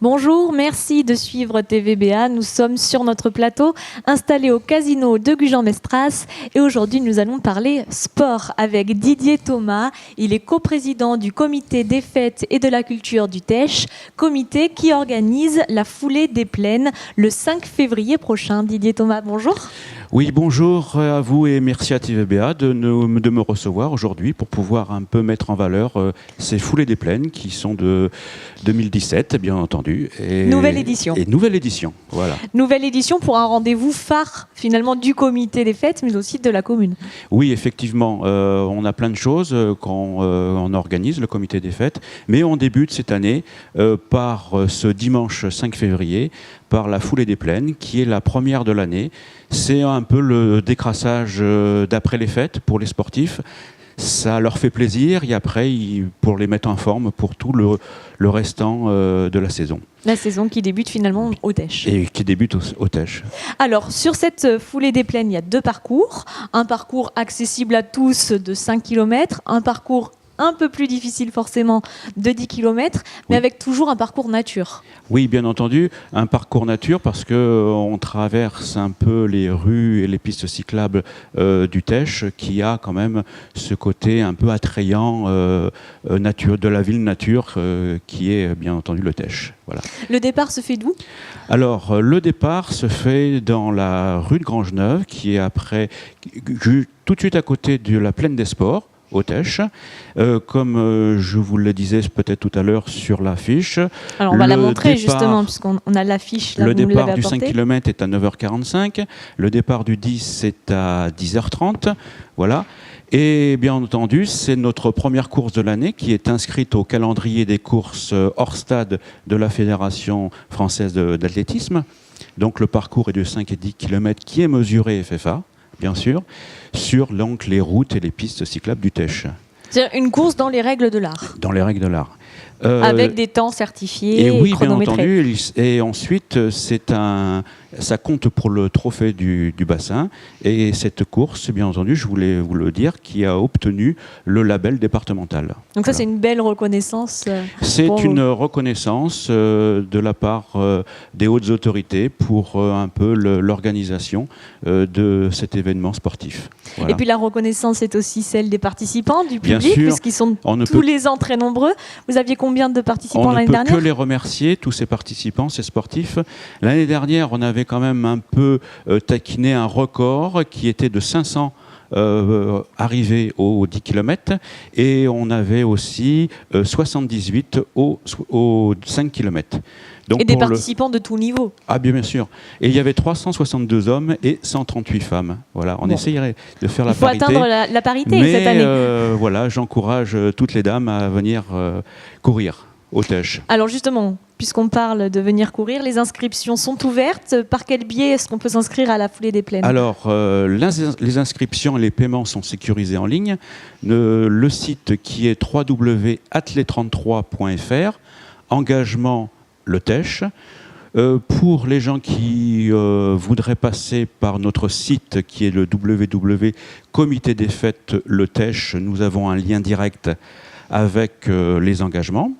Bonjour, merci de suivre TVBA. Nous sommes sur notre plateau, installé au casino de Gujan-Mestras. Et aujourd'hui, nous allons parler sport avec Didier Thomas. Il est coprésident du comité des fêtes et de la culture du Teche, comité qui organise la foulée des plaines le 5 février prochain. Didier Thomas, bonjour. Oui, bonjour à vous et merci à TVBA de me recevoir aujourd'hui pour pouvoir un peu mettre en valeur ces foulées des plaines qui sont de 2017, bien entendu. Nouvelle édition. Et nouvelle édition, voilà. Nouvelle édition pour un rendez-vous phare finalement du comité des fêtes, mais aussi de la commune. Oui, effectivement, on a plein de choses quand on organise le comité des fêtes, mais on débute cette année par ce dimanche 5 février, par la foulée des plaines, qui est la première de l'année. C'est un peu le décrassage d'après les fêtes pour les sportifs. Ça leur fait plaisir et après, pour les mettre en forme pour tout le restant de la saison. La saison qui débute finalement au Teche. Et qui débute au Teche. Alors, sur cette foulée des plaines, il y a deux parcours. Un parcours accessible à tous de 5 km, un parcours un peu plus difficile forcément de 10 km, mais oui, avec toujours un parcours nature. Oui, bien entendu, un parcours nature parce qu'on traverse un peu les rues et les pistes cyclables du Teche qui a quand même ce côté un peu attrayant nature, de la ville nature qui est bien entendu le Teche. Voilà. Le départ se fait d'où ? Alors, le départ se fait dans la rue de Grangeneuve qui est après, tout de suite à côté de la plaine des sports, au Teche, comme je vous le disais peut-être tout à l'heure sur l'affiche. Alors on va la montrer justement, puisqu'on a l'affiche. Là, le départ du 5 km est à 9h45, le départ du 10 c'est à 10h30, voilà. Et bien entendu, c'est notre première course de l'année qui est inscrite au calendrier des courses hors stade de la Fédération française d'athlétisme. Donc le parcours est de 5 et 10 km qui est mesuré FFA, bien sûr, sur donc, les routes et les pistes cyclables du Teche. C'est une course dans les règles de l'art. Dans les règles de l'art. Avec des temps certifiés et oui, chronométrés. Bien entendu. Et ensuite, ça compte pour le trophée du bassin. Et cette course, bien entendu, je voulais vous le dire, qui a obtenu le label départemental. Donc voilà. Ça, c'est une belle reconnaissance. C'est une reconnaissance de la part des hautes autorités pour un peu l'organisation de cet événement sportif. Voilà. Et puis la reconnaissance est aussi celle des participants, du public, puisqu'ils sont tous les ans très nombreux. Vous aviez combien de participants l'année dernière ? On ne peut que les remercier, tous ces participants, ces sportifs. L'année dernière, on avait quand même un peu taquiné un record qui était de 500 arrivés aux 10 km et on avait aussi 78 aux 5 km. Donc et des participants de tout niveau. Ah bien sûr. Et il y avait 362 hommes et 138 femmes. Voilà, on essayerait de faire la parité. Il faut atteindre la parité cette année. Voilà, j'encourage toutes les dames à venir courir au Teche. Alors justement, puisqu'on parle de venir courir, les inscriptions sont ouvertes. Par quel biais est-ce qu'on peut s'inscrire à la foulée des plaines ? Alors, les inscriptions et les paiements sont sécurisés en ligne. Le site qui est www.athlé33.fr, engagement le Teche. Pour les gens qui voudraient passer par notre site qui est le www.comité des fêtes le Teche, nous avons un lien direct avec les engagements.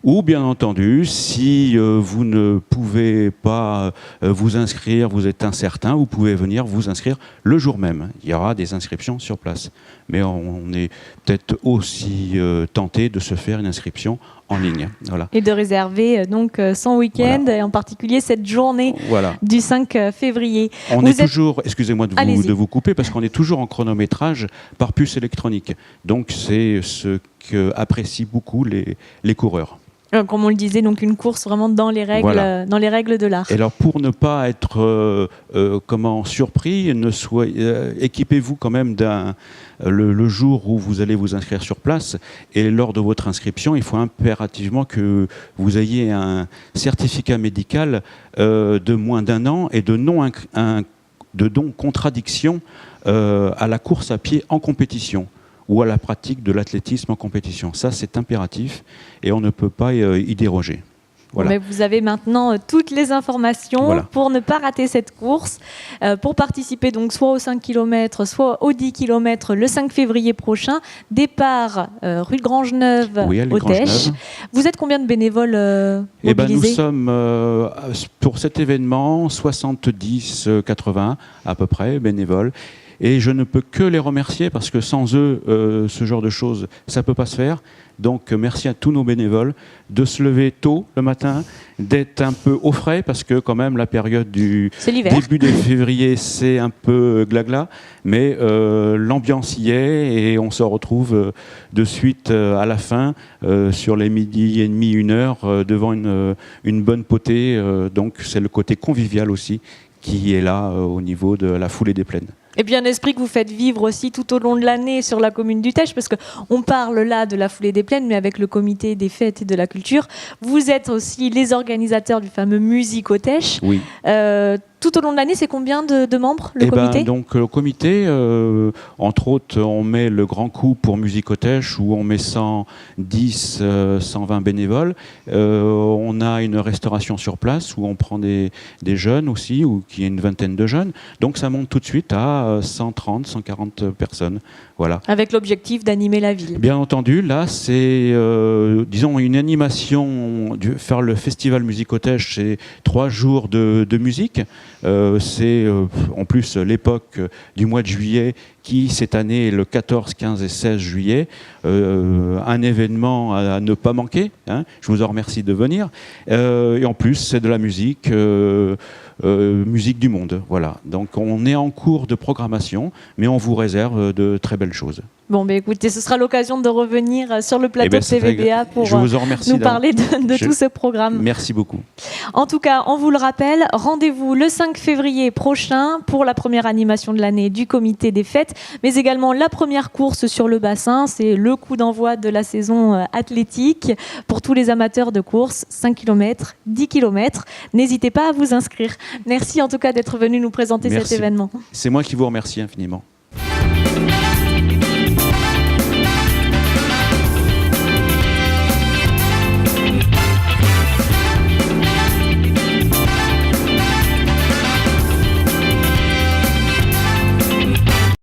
Ou bien entendu, si vous ne pouvez pas vous inscrire, vous êtes incertain, vous pouvez venir vous inscrire le jour même. Il y aura des inscriptions sur place. Mais on est peut-être aussi tenté de se faire une inscription en ligne. Voilà. Et de réserver donc son week-end, voilà. Et en particulier cette journée du 5 février. On est toujours, excusez-moi de vous couper, parce qu'on est toujours en chronométrage par puce électronique. Donc c'est ce qu'apprécient beaucoup les coureurs. Comme on le disait, donc une course vraiment dans les règles, dans les règles de l'art. Et alors pour ne pas être surpris, équipez-vous quand même le jour où vous allez vous inscrire sur place. Et lors de votre inscription, il faut impérativement que vous ayez un certificat médical de moins d'1 an et de non-contradiction à la course à pied en compétition ou à la pratique de l'athlétisme en compétition. Ça, c'est impératif et on ne peut pas y déroger. Voilà. Mais vous avez maintenant toutes les informations Voilà. pour ne pas rater cette course. Pour participer donc soit aux 5 km, soit aux 10 km le 5 février prochain. Départ rue de Grangeneuve Oui, à au Tèche. Grangeneuve. Vous êtes combien de bénévoles Eh ben, nous mobilisés ? sommes, pour cet événement, 70-80 à peu près bénévoles. Et je ne peux que les remercier parce que sans eux, ce genre de choses, ça ne peut pas se faire. Donc merci à tous nos bénévoles de se lever tôt le matin, d'être un peu au frais parce que quand même la période du C'est l'hiver. début de février, c'est un peu glagla. Mais l'ambiance y est et on se retrouve de suite à la fin sur les midi et demi, 1h devant une bonne potée. Donc c'est le côté convivial aussi qui est là au niveau de la foulée des plaines. Et puis un esprit que vous faites vivre aussi tout au long de l'année sur la commune du Tèche, parce qu'on parle là de la foulée des plaines, mais avec le comité des fêtes et de la culture, vous êtes aussi les organisateurs du fameux Musique au Tèche. Oui. Tout au long de l'année, c'est combien de membres, le comité ? Donc le comité, entre autres, on met le grand coup pour Musique au Tèche où on met 110, 120 bénévoles. On a une restauration sur place où on prend des jeunes aussi, ou qui est une vingtaine de jeunes. Donc ça monte tout de suite à 130, 140 personnes. Voilà. Avec l'objectif d'animer la ville. Bien entendu, là, c'est, disons, une animation, faire le festival Musique au Tèche, c'est 3 jours de musique. C'est en plus l'époque du mois de juillet qui, cette année, est le 14, 15 et 16 juillet. Un événement à ne pas manquer. Hein. Je vous en remercie de venir. Et en plus, c'est de la musique, musique du monde. Voilà. Donc, on est en cours de programmation, mais on vous réserve de très belles choses. Bon, écoutez, ce sera l'occasion de revenir sur le plateau de TVBA pour nous parler de tout ce programme. Merci beaucoup. En tout cas, on vous le rappelle, rendez-vous le 5 février prochain pour la première animation de l'année du comité des fêtes, mais également la première course sur le bassin. C'est le coup d'envoi de la saison athlétique pour tous les amateurs de course, 5 km, 10 km. N'hésitez pas à vous inscrire. Merci en tout cas d'être venu nous présenter cet événement. C'est moi qui vous remercie infiniment.